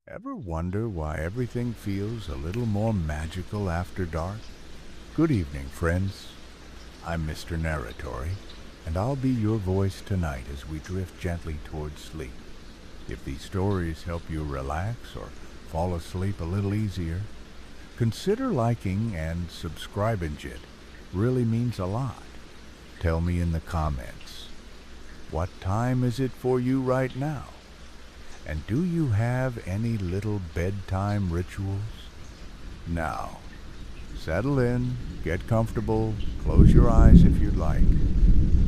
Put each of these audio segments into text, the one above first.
Ever wonder why everything feels a little more magical after dark? Good evening, friends. I'm Mr. Narratory, and I'll be your voice tonight as we drift gently towards sleep. If these stories help you relax or fall asleep a little easier, consider liking and subscribing. It really means a lot. Tell me in the comments, what time is it for you right now? And do you have any little bedtime rituals? Now, settle in, get comfortable, close your eyes if you'd like,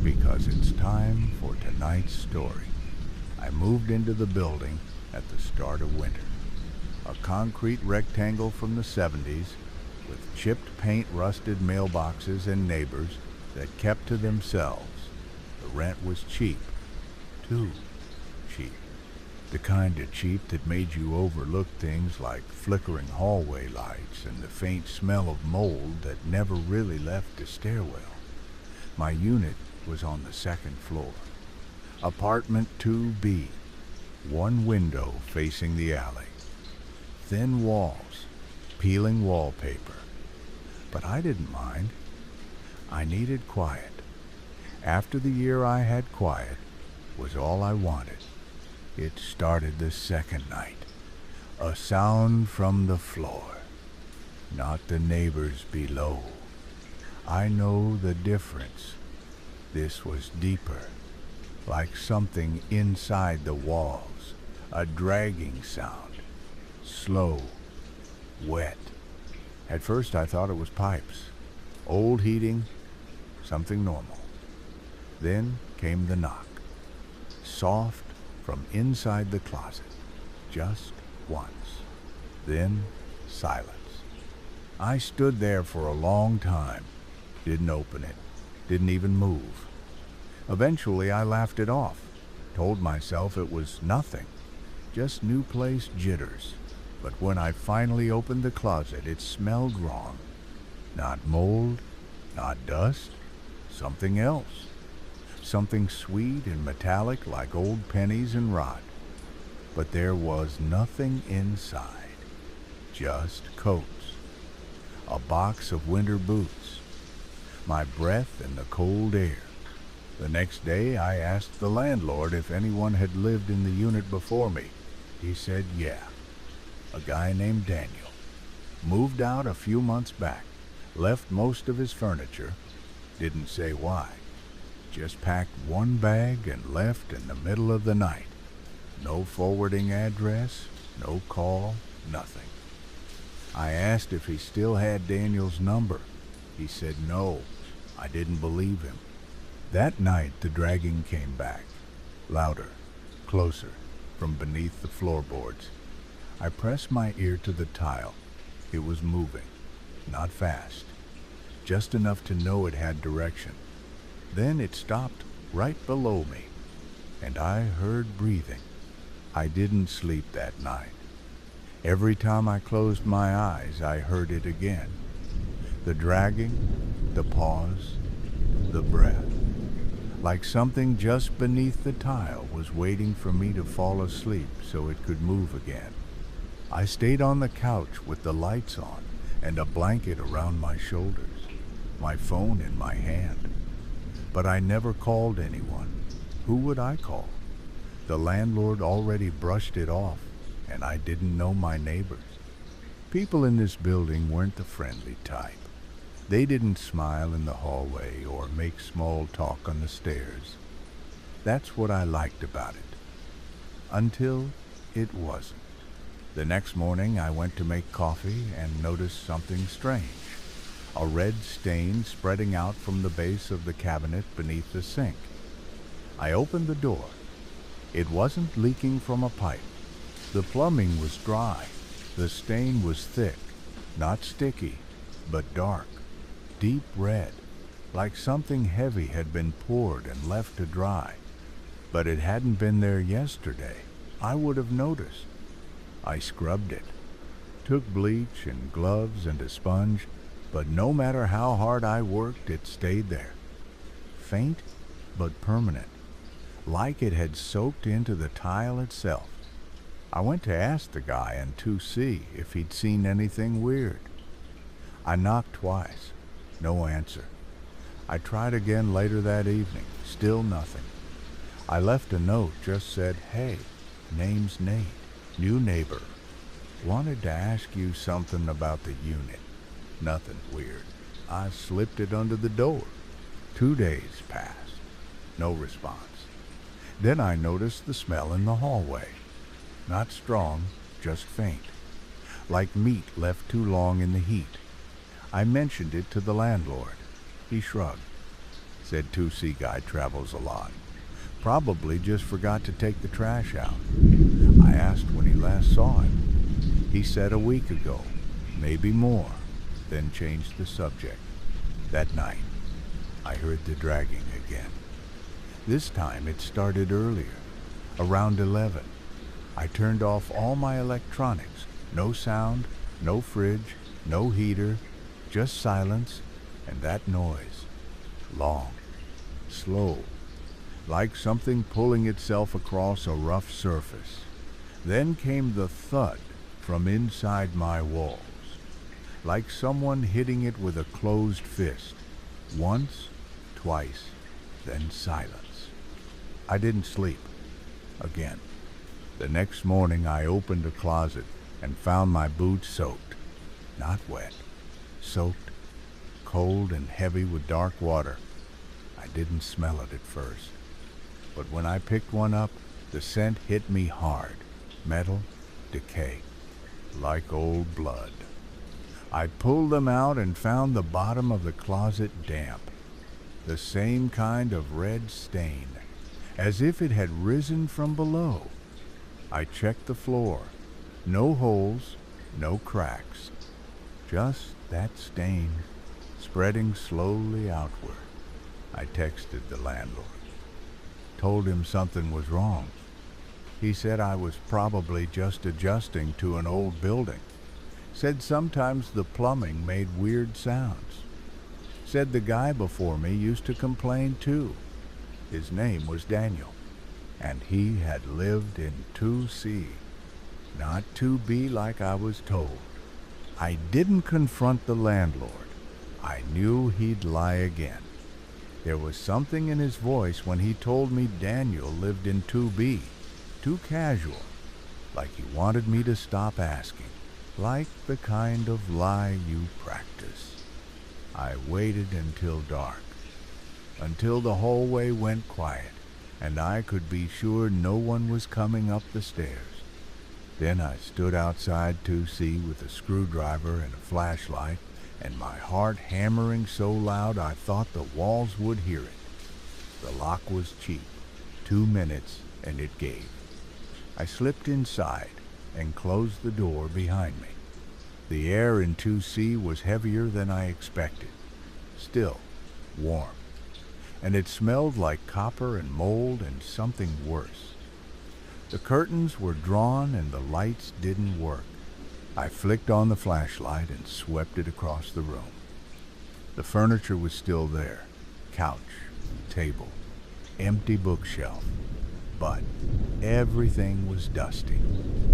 because it's time for tonight's story. I moved into the building at the start of winter. A concrete rectangle from the 70s with chipped paint rusted mailboxes and neighbors that kept to themselves. The rent was cheap, too cheap. The kind of cheap that made you overlook things like flickering hallway lights and the faint smell of mold that never really left the stairwell. My unit was on the second floor. Apartment 2B. One window facing the alley. Thin walls, peeling wallpaper. But I didn't mind. I needed quiet. After the year I had, quiet was all I wanted. It started the second night. A sound from the floor, not the neighbors below. I know the difference. This was deeper, like something inside the walls, a dragging sound, slow, wet. At first I thought it was pipes, old heating, something normal. Then came the knock, soft, from inside the closet, just once. Then silence. I stood there for a long time, didn't open it, didn't even move. Eventually I laughed it off, told myself it was nothing, just new place jitters. But when I finally opened the closet, it smelled wrong. Not mold, not dust, something else. Something sweet and metallic like old pennies and rot. But there was nothing inside, just coats. A box of winter boots. My breath in the cold air. The next day I asked the landlord if anyone had lived in the unit before me. He said yeah. A guy named Daniel. Moved out a few months back. Left most of his furniture. Didn't say why. Just packed one bag and left in the middle of the night. No forwarding address, no call, nothing. I asked if he still had Daniel's number. He said no. I didn't believe him. That night the dragging came back. Louder, closer, from beneath the floorboards. I pressed my ear to the tile. It was moving, not fast. Just enough to know it had direction. Then it stopped right below me, and I heard breathing. I didn't sleep that night. Every time I closed my eyes, I heard it again. The dragging, the pause, the breath. Like something just beneath the tile was waiting for me to fall asleep so it could move again. I stayed on the couch with the lights on and a blanket around my shoulders, my phone in my hand. But I never called anyone. Who would I call? The landlord already brushed it off, and I didn't know my neighbors. People in this building weren't the friendly type. They didn't smile in the hallway or make small talk on the stairs. That's what I liked about it. Until it wasn't. The next morning I went to make coffee and noticed something strange. A red stain spreading out from the base of the cabinet beneath the sink. I opened the door. It wasn't leaking from a pipe. The plumbing was dry. The stain was thick, not sticky, but dark, deep red, like something heavy had been poured and left to dry. But it hadn't been there yesterday. I would have noticed. I scrubbed it, took bleach and gloves and a sponge, but no matter how hard I worked, it stayed there. Faint, but permanent, like it had soaked into the tile itself. I went to ask the guy in 2C if he'd seen anything weird. I knocked twice. No answer. I tried again later that evening. Still nothing. I left a note, just said, "Hey, name's Nate. New neighbor. Wanted to ask you something about the unit." Nothing weird. I slipped it under the door. 2 days passed. No response. Then I noticed the smell in the hallway. Not strong, just faint. Like meat left too long in the heat. I mentioned it to the landlord. He shrugged. Said 2C guy travels a lot. Probably just forgot to take the trash out. I asked when he last saw it. He said a week ago, maybe more, then changed the subject. That night, I heard the dragging again. This time it started earlier, around 11. I turned off all my electronics. No sound, no fridge, no heater, just silence and that noise. Long, slow, like something pulling itself across a rough surface. Then came the thud from inside my walls, like someone hitting it with a closed fist. Once, twice, then silence. I didn't sleep. Again. The next morning I opened a closet and found my boots soaked. Not wet. Soaked, cold and heavy with dark water. I didn't smell it at first. But when I picked one up, the scent hit me hard. Metal, decay, like old blood. I pulled them out and found the bottom of the closet damp. The same kind of red stain, as if it had risen from below. I checked the floor. No holes, no cracks. Just that stain, spreading slowly outward. I texted the landlord. Told him something was wrong. He said I was probably just adjusting to an old building. Said sometimes the plumbing made weird sounds. Said the guy before me used to complain too. His name was Daniel, and he had lived in 2C, not 2B like I was told. I didn't confront the landlord. I knew he'd lie again. There was something in his voice when he told me Daniel lived in 2B, too casual, like he wanted me to stop asking, like the kind of lie you practice. I waited until dark, until the hallway went quiet, and I could be sure no one was coming up the stairs. Then I stood outside 2C with a screwdriver and a flashlight, and my heart hammering so loud I thought the walls would hear it. The lock was cheap. 2 minutes, and it gave. I slipped inside and closed the door behind me. The air in 2C was heavier than I expected. Still warm. And it smelled like copper and mold and something worse. The curtains were drawn and the lights didn't work. I flicked on the flashlight and swept it across the room. The furniture was still there. Couch, table, empty bookshelf. But everything was dusty,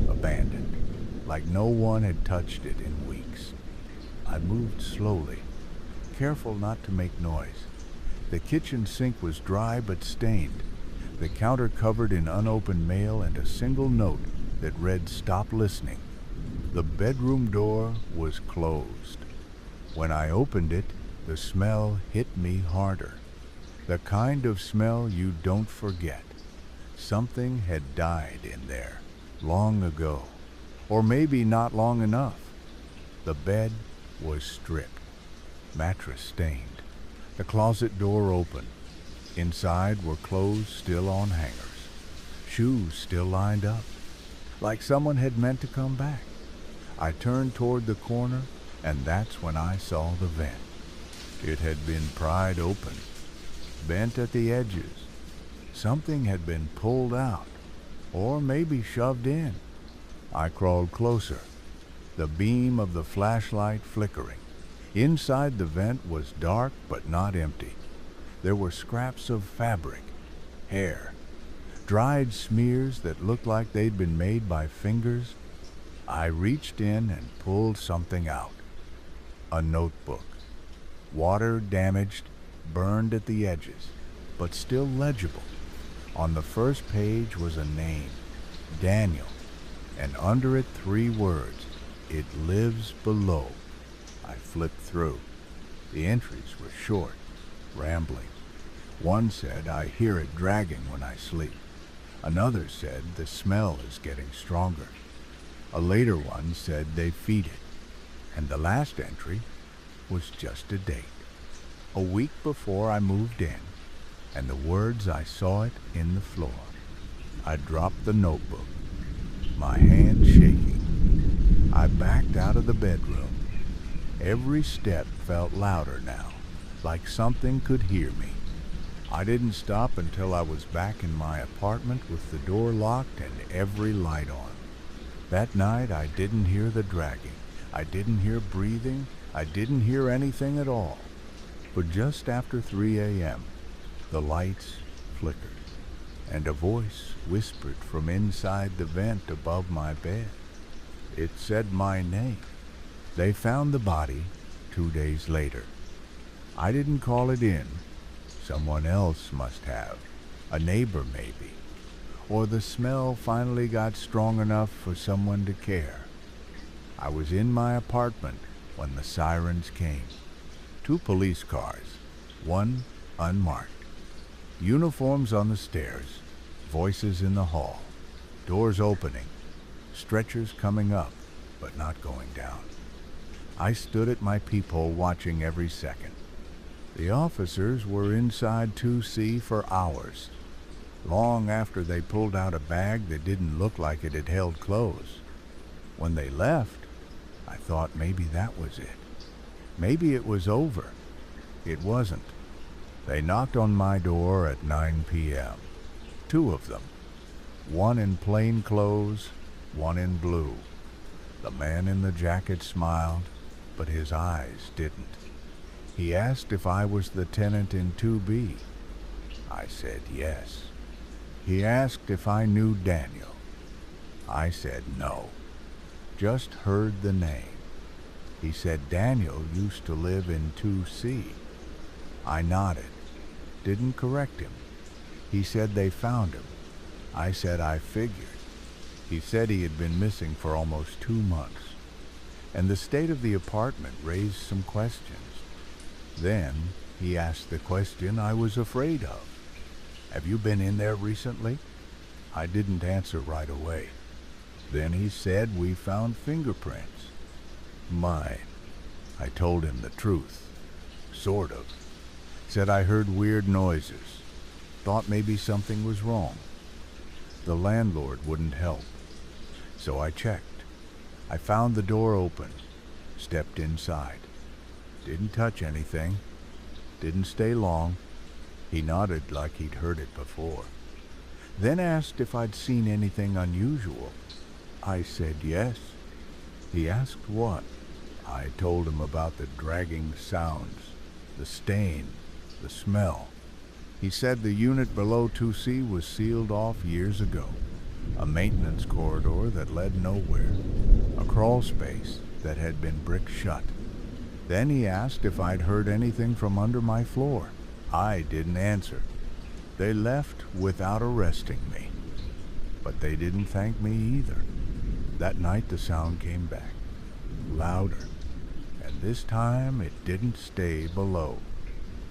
abandoned, like no one had touched it in weeks. I moved slowly, careful not to make noise. The kitchen sink was dry but stained, the counter covered in unopened mail and a single note that read, "Stop listening." The bedroom door was closed. When I opened it, the smell hit me harder. The kind of smell you don't forget. Something had died in there, long ago, or maybe not long enough. The bed was stripped, mattress stained, the closet door open. Inside were clothes still on hangers, shoes still lined up, like someone had meant to come back. I turned toward the corner, and that's when I saw the vent. It had been pried open, bent at the edges. Something had been pulled out, or maybe shoved in. I crawled closer, the beam of the flashlight flickering. Inside the vent was dark but not empty. There were scraps of fabric, hair, dried smears that looked like they'd been made by fingers. I reached in and pulled something out. A notebook. Water damaged, burned at the edges, but still legible. On the first page was a name, Daniel, and under it 3 words, "It lives below." I flipped through. The entries were short, rambling. One said, "I hear it dragging when I sleep." Another said, "The smell is getting stronger." A later one said they feed it. And the last entry was just a date. A week before I moved in, and the words I saw it in the floor. I dropped the notebook, my hand shaking. I backed out of the bedroom. Every step felt louder now, like something could hear me. I didn't stop until I was back in my apartment with the door locked and every light on. That night I didn't hear the dragging. I didn't hear breathing. I didn't hear anything at all. But just after 3 a.m., the lights flickered, and a voice whispered from inside the vent above my bed. It said my name. They found the body 2 days later. I didn't call it in. Someone else must have. A neighbor maybe. Or the smell finally got strong enough for someone to care. I was in my apartment when the sirens came. 2 police cars, one unmarked. Uniforms on the stairs, voices in the hall, doors opening, stretchers coming up, but not going down. I stood at my peephole watching every second. The officers were inside 2C for hours, long after they pulled out a bag that didn't look like it had held clothes. When they left, I thought maybe that was it. Maybe it was over. It wasn't. They knocked on my door at 9 p.m. 2 of them. One in plain clothes, one in blue. The man in the jacket smiled, but his eyes didn't. He asked if I was the tenant in 2B. I said yes. He asked if I knew Daniel. I said no. Just heard the name. He said Daniel used to live in 2C. I nodded. Didn't correct him. He said they found him. I said I figured. He said he had been missing for almost 2 months. And the state of the apartment raised some questions. Then he asked the question I was afraid of. Have you been in there recently? I didn't answer right away. Then he said we found fingerprints. Mine. I told him the truth. Sort of. Said I heard weird noises. Thought maybe something was wrong. The landlord wouldn't help. So I checked. I found the door open. Stepped inside. Didn't touch anything. Didn't stay long. He nodded like he'd heard it before. Then asked if I'd seen anything unusual. I said yes. He asked what. I told him about the dragging sounds, the stain, the smell. He said the unit below 2C was sealed off years ago. A maintenance corridor that led nowhere. A crawl space that had been bricked shut. Then he asked if I'd heard anything from under my floor. I didn't answer. They left without arresting me. But they didn't thank me either. That night the sound came back, louder. And this time it didn't stay below.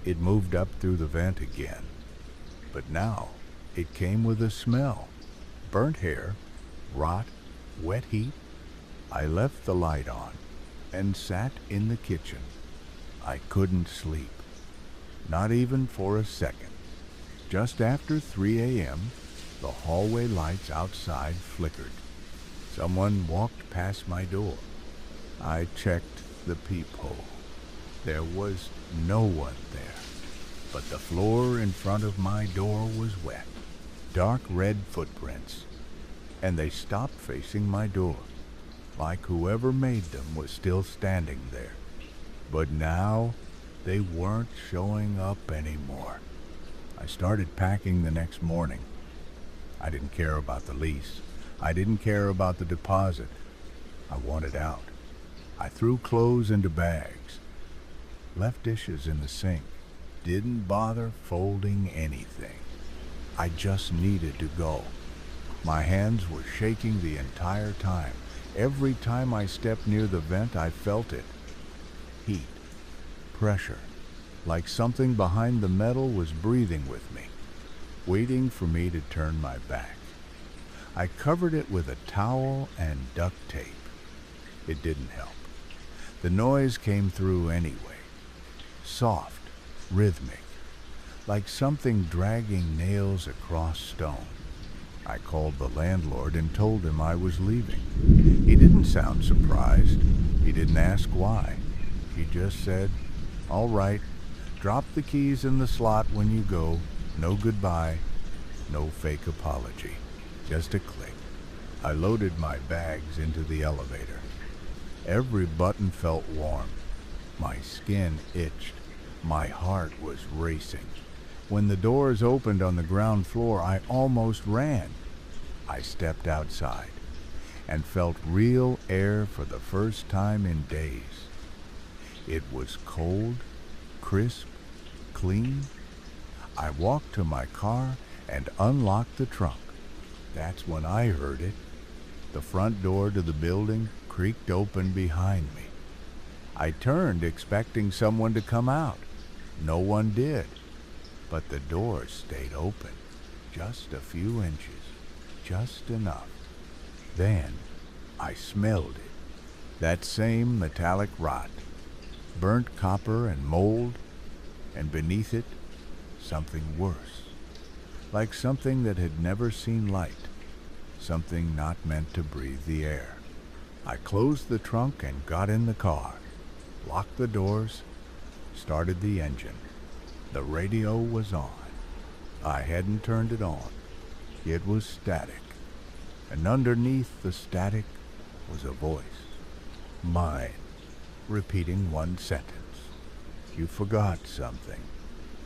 It moved up through the vent again. But now it came with a smell. Burnt hair, rot, wet heat. I left the light on and sat in the kitchen. I couldn't sleep. Not even for a second. Just after 3 a.m., the hallway lights outside flickered. Someone walked past my door. I checked the peephole. There was no one there, but the floor in front of my door was wet. Dark red footprints, and they stopped facing my door, like whoever made them was still standing there. But now, they weren't showing up anymore. I started packing the next morning. I didn't care about the lease. I didn't care about the deposit. I wanted out. I threw clothes into bags, left dishes in the sink, didn't bother folding anything. I just needed to go. My hands were shaking the entire time. Every time I stepped near the vent, I felt it. Heat, pressure, like something behind the metal was breathing with me, waiting for me to turn my back. I covered it with a towel and duct tape. It didn't help. The noise came through anyway, soft, rhythmic, like something dragging nails across stone. I called the landlord and told him I was leaving. He didn't sound surprised. He didn't ask why. He just said, "All right, drop the keys in the slot when you go. No goodbye, no fake apology. Just a click." I loaded my bags into the elevator. Every button felt warm. My skin itched. My heart was racing. When the doors opened on the ground floor, I almost ran. I stepped outside and felt real air for the first time in days. It was cold, crisp, clean. I walked to my car and unlocked the trunk. That's when I heard it. The front door to the building creaked open behind me. I turned, expecting someone to come out. No one did, but the door stayed open, just a few inches, just enough. Then I smelled it, that same metallic rot, burnt copper and mold, and beneath it, something worse, like something that had never seen light, something not meant to breathe the air. I closed the trunk and got in the car, locked the doors, started the engine. The radio was on. I hadn't turned it on. It was static. And underneath the static was a voice. Mine, repeating one sentence. "You forgot something."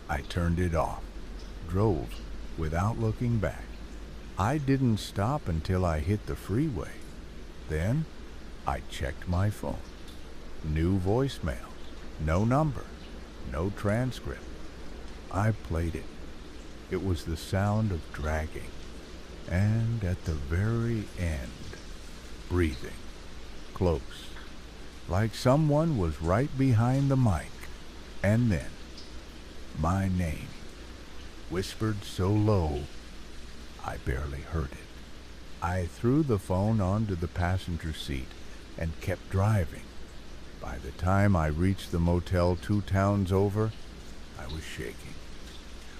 I turned it off, drove without looking back. I didn't stop until I hit the freeway. Then I checked my phone. New voicemail. No number. No transcript. I played it. It was the sound of dragging. And at the very end, breathing. Close. Like someone was right behind the mic. And then, my name, whispered so low, I barely heard it. I threw the phone onto the passenger seat and kept driving. By the time I reached the motel 2 towns over, I was shaking.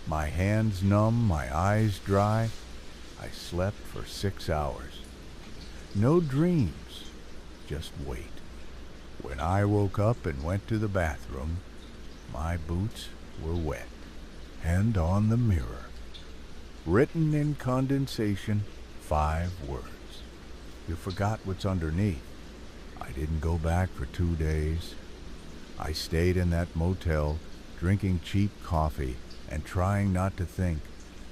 My hands numb, my eyes dry. I slept for 6 hours. No dreams, just wait. When I woke up and went to the bathroom, my boots were wet. And on the mirror, written in condensation, 5 words. You forgot what's underneath. I didn't go back for 2 days. I stayed in that motel, drinking cheap coffee and trying not to think,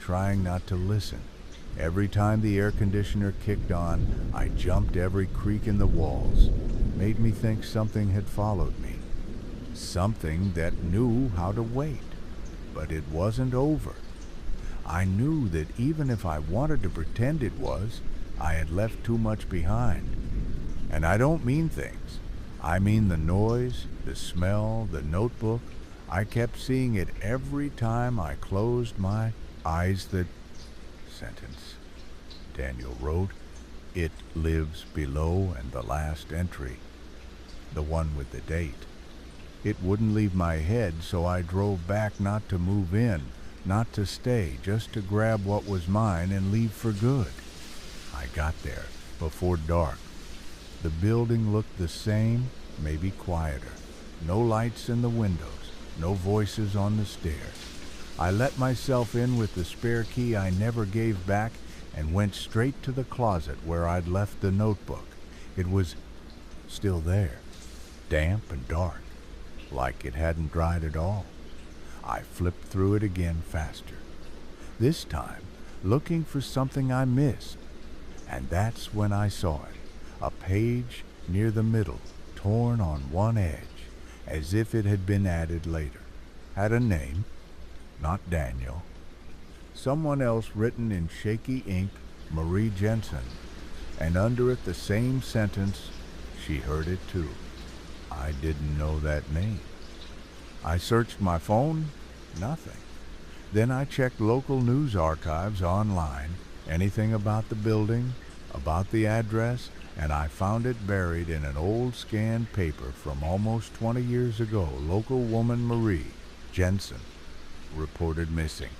trying not to listen. Every time the air conditioner kicked on, I jumped every creak in the walls. Made me think something had followed me. Something that knew how to wait. But it wasn't over. I knew that even if I wanted to pretend it was, I had left too much behind. And I don't mean things. I mean the noise, the smell, the notebook. I kept seeing it every time I closed my eyes. That sentence Daniel wrote, "It lives below," and the last entry, the one with the date. It wouldn't leave my head, so I drove back, not to move in, not to stay, just to grab what was mine and leave for good. I got there before dark. The building looked the same, maybe quieter. No lights in the windows, no voices on the stairs. I let myself in with the spare key I never gave back and went straight to the closet where I'd left the notebook. It was still there, damp and dark, like it hadn't dried at all. I flipped through it again faster. This time, looking for something I missed. And that's when I saw it, a page near the middle, torn on one edge, as if it had been added later. Had a name, not Daniel. Someone else written in shaky ink, Marie Jensen, and under it the same sentence, she heard it too. I didn't know that name. I searched my phone, nothing. Then I checked local news archives online, anything about the building, about the address, and I found it buried in an old scanned paper from almost 20 years ago. Local woman Marie Jensen reported missing.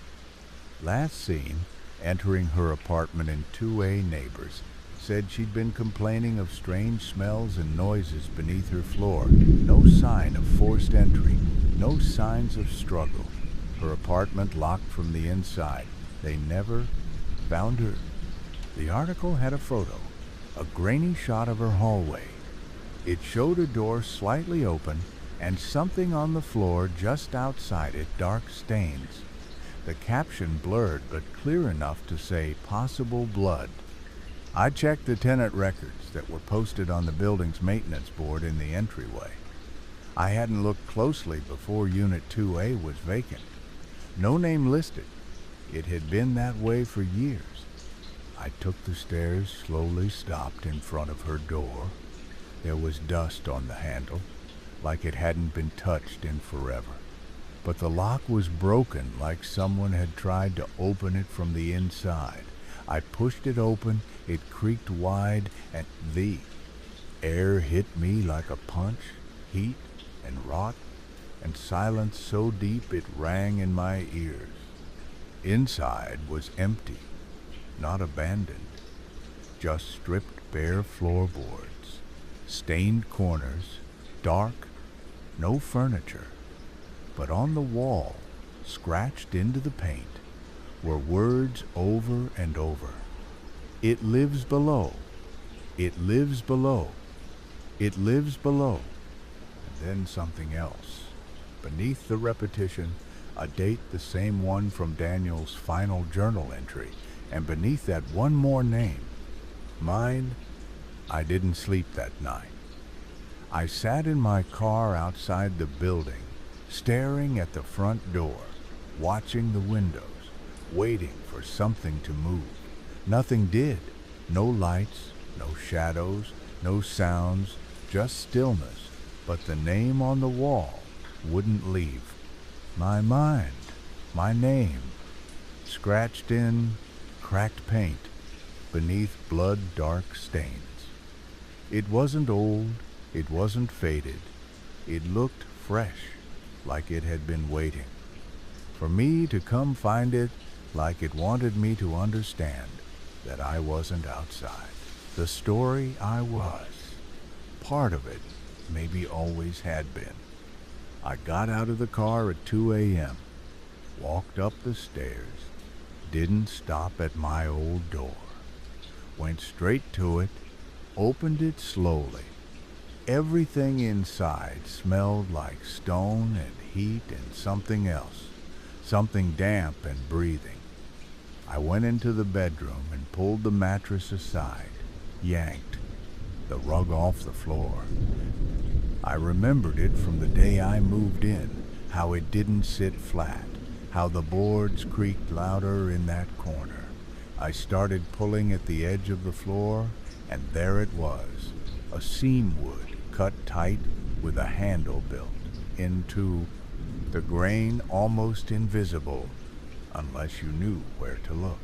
Last seen entering her apartment in 2A. Neighbors said she'd been complaining of strange smells and noises beneath her floor. No sign of forced entry, no signs of struggle. Her apartment locked from the inside. They never found her. The article had a photo, a grainy shot of her hallway. It showed a door slightly open and something on the floor just outside it, dark stains. The caption blurred but clear enough to say possible blood. I checked the tenant records that were posted on the building's maintenance board in the entryway. I hadn't looked closely before Unit 2A was vacant. No name listed. It had been that way for years. I took the stairs, slowly stopped in front of her door. There was dust on the handle, like it hadn't been touched in forever. But the lock was broken, like someone had tried to open it from the inside. I pushed it open, it creaked wide, and the air hit me like a punch, heat and rot, and silence so deep it rang in my ears. Inside was empty, not abandoned, just stripped bare floorboards, stained corners, dark, no furniture. But on the wall, scratched into the paint, were words over and over. It lives below. It lives below. It lives below. And then something else. Beneath the repetition, a date the same one from Daniel's final journal entry, and beneath that one more name. Mine. I didn't sleep that night. I sat in my car outside the building, staring at the front door, watching the windows, waiting for something to move. Nothing did. No lights, no shadows, no sounds, just stillness. But the name on the wall wouldn't leave. My mind, my name, scratched in cracked paint beneath blood-dark stains. It wasn't old, it wasn't faded. It looked fresh, like it had been waiting for me to come find it, like it wanted me to understand that I wasn't outside. The story I was. Part of it, maybe always had been. I got out of the car at 2 a.m., walked up the stairs, didn't stop at my old door, went straight to it, opened it slowly. Everything inside smelled like stone and heat and something else, something damp and breathing. I went into the bedroom and pulled the mattress aside, yanked the rug off the floor. I remembered it from the day I moved in, how it didn't sit flat, how the boards creaked louder in that corner. I started pulling at the edge of the floor, and there it was, a seam wood cut tight with a handle built into the grain, almost invisible unless you knew where to look.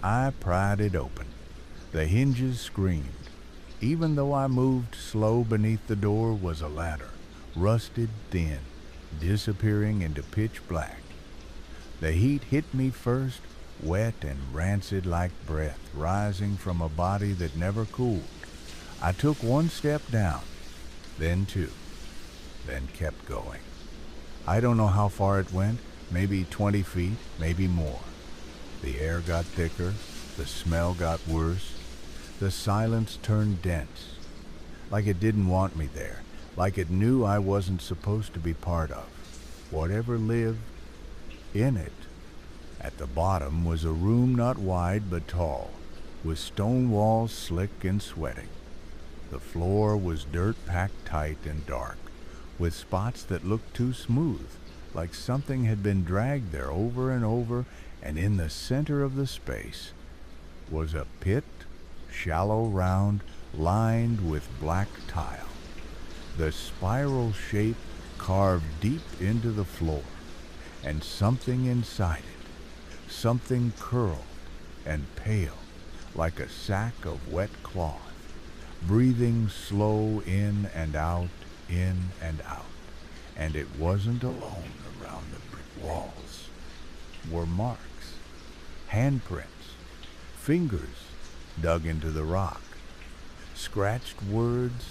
I pried it open. The hinges screamed. Even though I moved slow, beneath the door was a ladder, rusted thin, disappearing into pitch black. The heat hit me first, wet and rancid like breath rising from a body that never cooled. I took one step down, then two, then kept going. I don't know how far it went, maybe 20 feet, maybe more. The air got thicker, the smell got worse, the silence turned dense, like it didn't want me there, like it knew I wasn't supposed to be part of. Whatever lived in it At the bottom was a room not wide but tall, with stone walls slick and sweating. The floor was dirt packed tight and dark, with spots that looked too smooth, like something had been dragged there over and over, and in the center of the space was a pit, shallow round, lined with black tile, the spiral shape carved deep into the floor, and something inside it, something curled and pale, like a sack of wet cloth, breathing slow in and out, and it wasn't alone. Around the brick walls were marks, handprints, fingers dug into the rock, scratched words,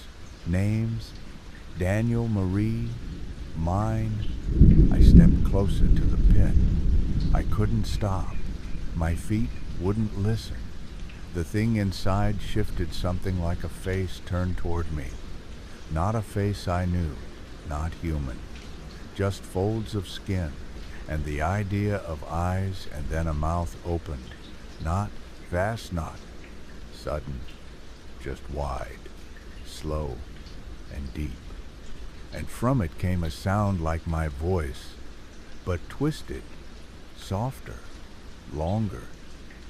names, Daniel, Marie, mine. I stepped closer to the pit. I couldn't stop. My feet wouldn't listen. The thing inside shifted, something like a face turned toward me. Not a face I knew, not human. Just folds of skin, and the idea of eyes, and then a mouth opened. Not fast, not sudden, just wide, slow, and deep. And from it came a sound like my voice, but twisted, softer, longer,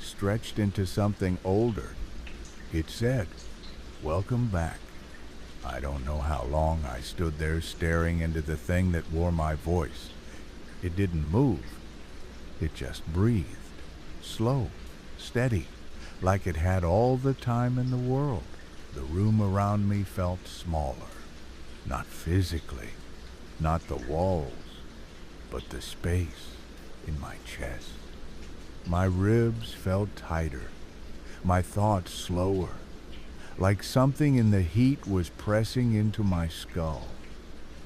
stretched into something older. It said, "Welcome back." I don't know how long I stood there staring into the thing that wore my voice. It didn't move. It just breathed, slow, steady, like it had all the time in the world. The room around me felt smaller, not physically, not the walls, but the space in my chest. My ribs felt tighter, my thoughts slower, like something in the heat was pressing into my skull.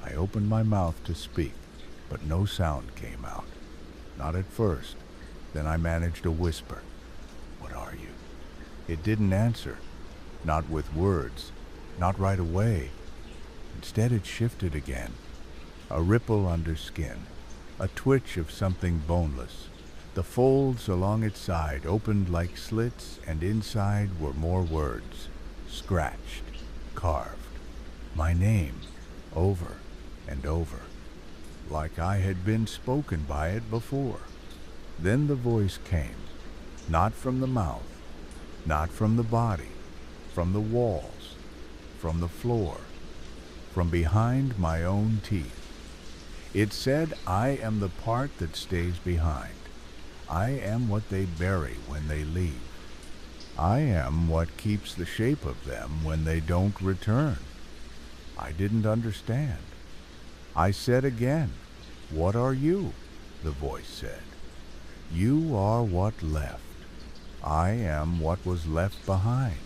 I opened my mouth to speak, but no sound came out. Not at first. Then I managed a whisper. "What are you?" It didn't answer, not with words, not right away. Instead it shifted again, a ripple under skin, a twitch of something boneless. The folds along its side opened like slits, and inside were more words, scratched, carved, my name, over and over, like I had been spoken by it before. Then the voice came, not from the mouth, not from the body, from the walls, from the floor, from behind my own teeth. It said, "I am the part that stays behind. I am what they bury when they leave. I am what keeps the shape of them when they don't return." I didn't understand. I said again, "What are you?" The voice said. "You are what left. I am what was left behind.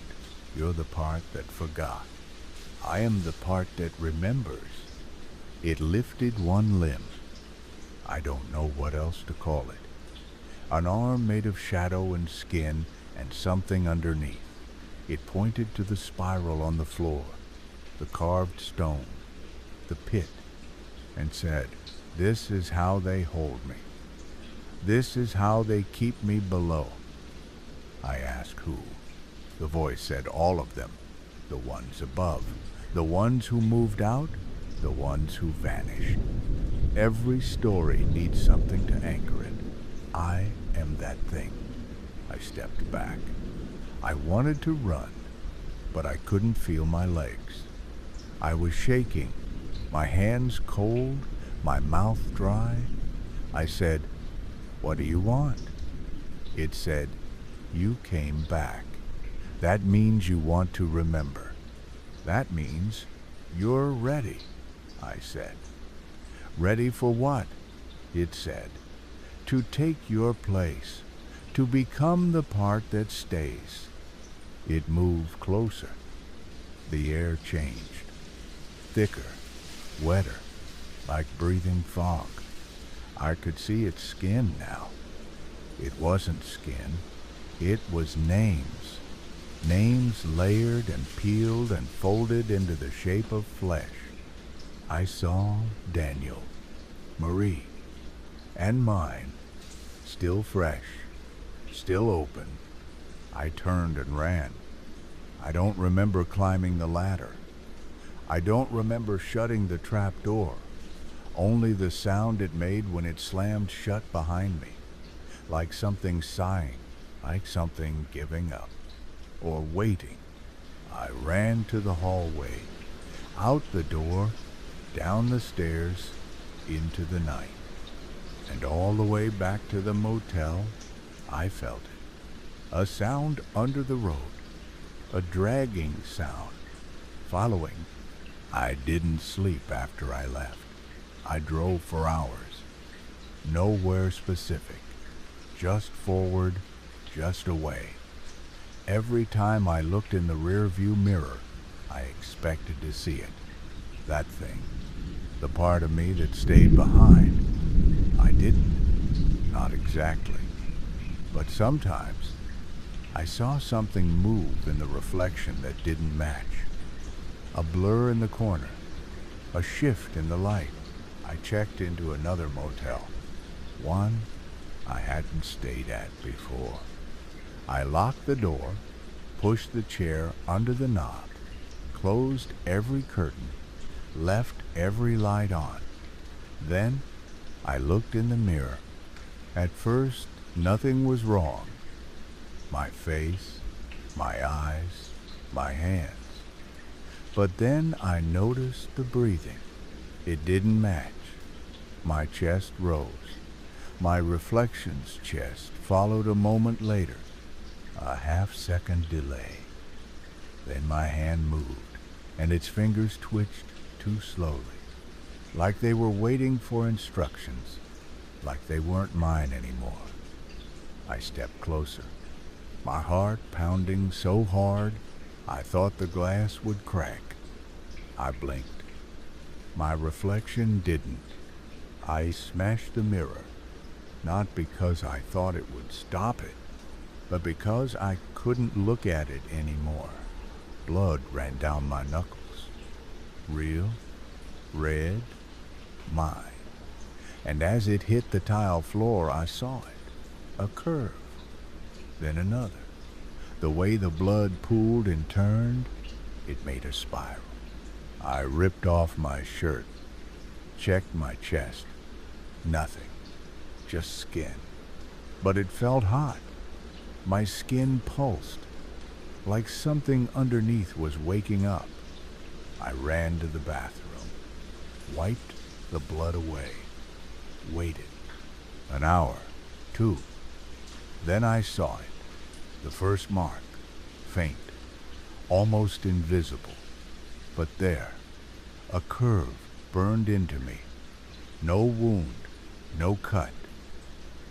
You're the part that forgot. I am the part that remembers." It lifted one limb. I don't know what else to call it. An arm made of shadow and skin and something underneath. It pointed to the spiral on the floor, the carved stone, the pit, and said, "This is how they hold me. This is how they keep me below." I asked who. The voice said all of them, the ones above, the ones who moved out, the ones who vanished. Every story needs something to anchor it. I am that thing. I stepped back. I wanted to run, but I couldn't feel my legs. I was shaking, my hands cold, my mouth dry. I said, "What do you want?" It said, "You came back. That means you want to remember. That means you're ready," I said. "Ready for what?" It said. "To take your place, to become the part that stays." It moved closer. The air changed. Thicker, wetter, like breathing fog. I could see its skin now. It wasn't skin. It was names. Names layered and peeled and folded into the shape of flesh. I saw Daniel, Marie, and mine still fresh, still open. I turned and ran. I don't remember climbing the ladder. I don't remember shutting the trap door, only the sound it made when it slammed shut behind me, like something sighing, like something giving up, or waiting. I ran to the hallway, out the door, down the stairs, into the night. And all the way back to the motel, I felt it. A sound under the road, a dragging sound, following. I didn't sleep after I left. I drove for hours. Nowhere specific. Just forward, just away. Every time I looked in the rearview mirror, I expected to see it. That thing. The part of me that stayed behind. I didn't. Not exactly. But sometimes, I saw something move in the reflection that didn't match. A blur in the corner. A shift in the light. I checked into another motel. One I hadn't stayed at before. I locked the door, pushed the chair under the knob, closed every curtain, left every light on. Then I looked in the mirror. At first, nothing was wrong. My face, my eyes, my hands. But then I noticed the breathing. It didn't match. My chest rose. My reflection's chest followed a moment later. A half-second delay. Then my hand moved, and its fingers twitched too slowly, like they were waiting for instructions, like they weren't mine anymore. I stepped closer, my heart pounding so hard I thought the glass would crack. I blinked. My reflection didn't. I smashed the mirror, not because I thought it would stop it, but because I couldn't look at it anymore. Blood ran down my knuckles. Real, red, mine. And as it hit the tile floor, I saw it. A curve. Then another. The way the blood pooled and turned, it made a spiral. I ripped off my shirt, checked my chest. Nothing. Just skin. But it felt hot. My skin pulsed, like something underneath was waking up. I ran to the bathroom, wiped the blood away, waited. An hour, 2. Then I saw it. The first mark, faint, almost invisible. But there, a curve burned into me. No wound, no cut,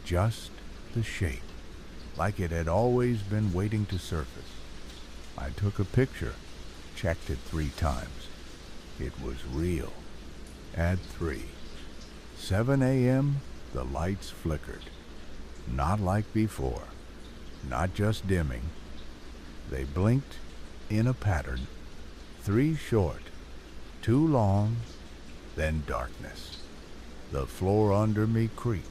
just the shape, like it had always been waiting to surface. I took a picture, checked it 3 times. It was real. At 3. 7 a.m., the lights flickered. Not like before. Not just dimming. They blinked in a pattern. 3 short, 2 long, then darkness. The floor under me creaked.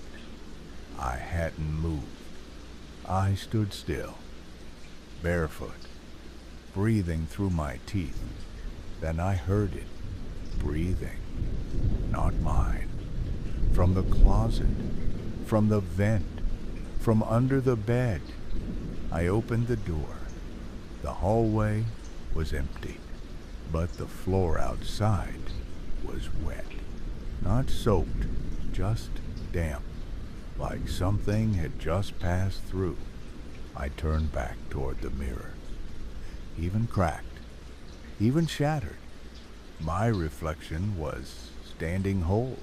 I hadn't moved. I stood still, barefoot, breathing through my teeth. Then I heard it, breathing, not mine. From the closet, from the vent, from under the bed. I opened the door. The hallway was empty, but the floor outside was wet. Not soaked, just damp, like something had just passed through. I turned back toward the mirror. Even cracked, even shattered. My reflection was standing whole,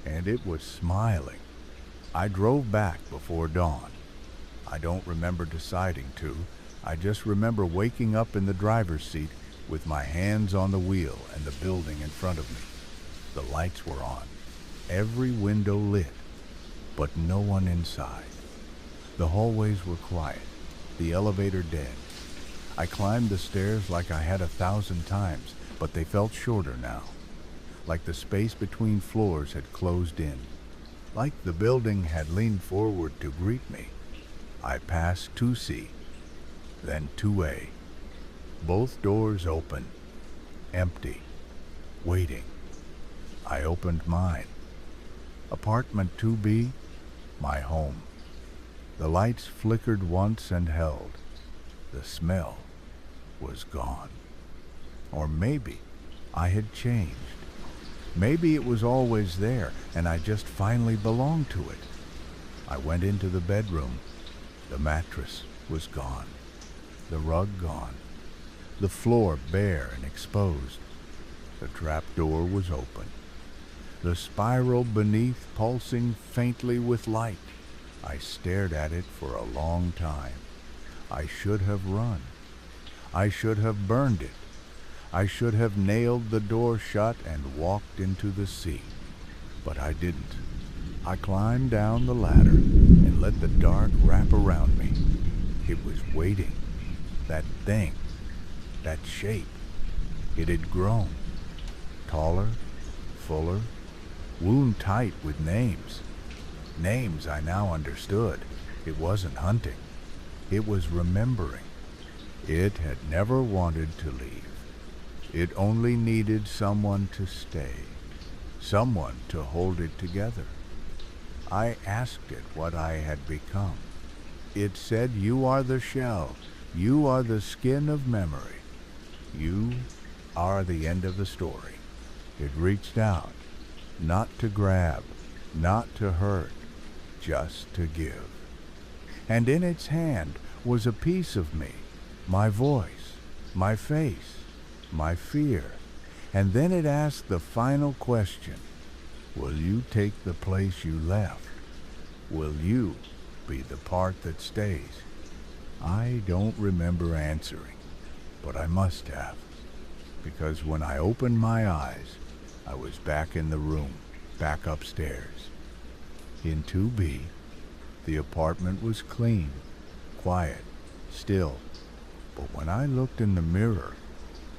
and it was smiling. I drove back before dawn. I don't remember deciding to. I just remember waking up in the driver's seat with my hands on the wheel and the building in front of me. The lights were on, every window lit, but no one inside. The hallways were quiet, the elevator dead. I climbed the stairs like I had 1,000 times, but they felt shorter now, like the space between floors had closed in. Like the building had leaned forward to greet me, I passed 2C, then 2A. Both doors open, empty, waiting. I opened mine. Apartment 2B, my home. The lights flickered once and held. The smell was gone. Or maybe I had changed. Maybe it was always there, and I just finally belonged to it. I went into the bedroom. The mattress was gone. The rug gone. The floor bare and exposed. The trapdoor was open. The spiral beneath pulsing faintly with light. I stared at it for a long time. I should have run. I should have burned it. I should have nailed the door shut and walked into the sea. But I didn't. I climbed down the ladder and let the dark wrap around me. It was waiting. That thing. That shape. It had grown. Taller, fuller, wound tight with names. Names I now understood. It wasn't hunting. It was remembering. It had never wanted to leave. It only needed someone to stay, someone to hold it together. I asked it what I had become. It said, "You are the shell. You are the skin of memory. You are the end of the story." It reached out, not to grab, not to hurt, just to give. And in its hand was a piece of me, my voice, my face, my fear. And then it asked the final question: will you take the place you left? Will you be the part that stays? I don't remember answering, but I must have, because when I opened my eyes, I was back in the room, back upstairs. In 2B, the apartment was clean, quiet, still. But when I looked in the mirror,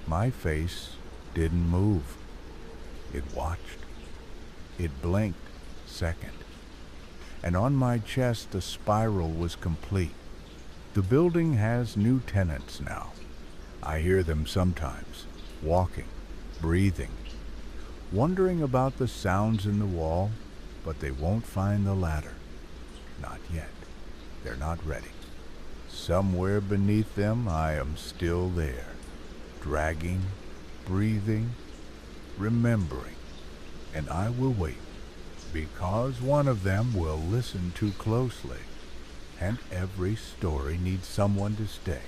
my face didn't move. It watched. It blinked, second. And on my chest, the spiral was complete. The building has new tenants now. I hear them sometimes, walking, breathing, wondering about the sounds in the wall, but they won't find the ladder. Not yet. They're not ready. Somewhere beneath them, I am still there, dragging, breathing, remembering, and I will wait, because one of them will listen too closely, and every story needs someone to stay.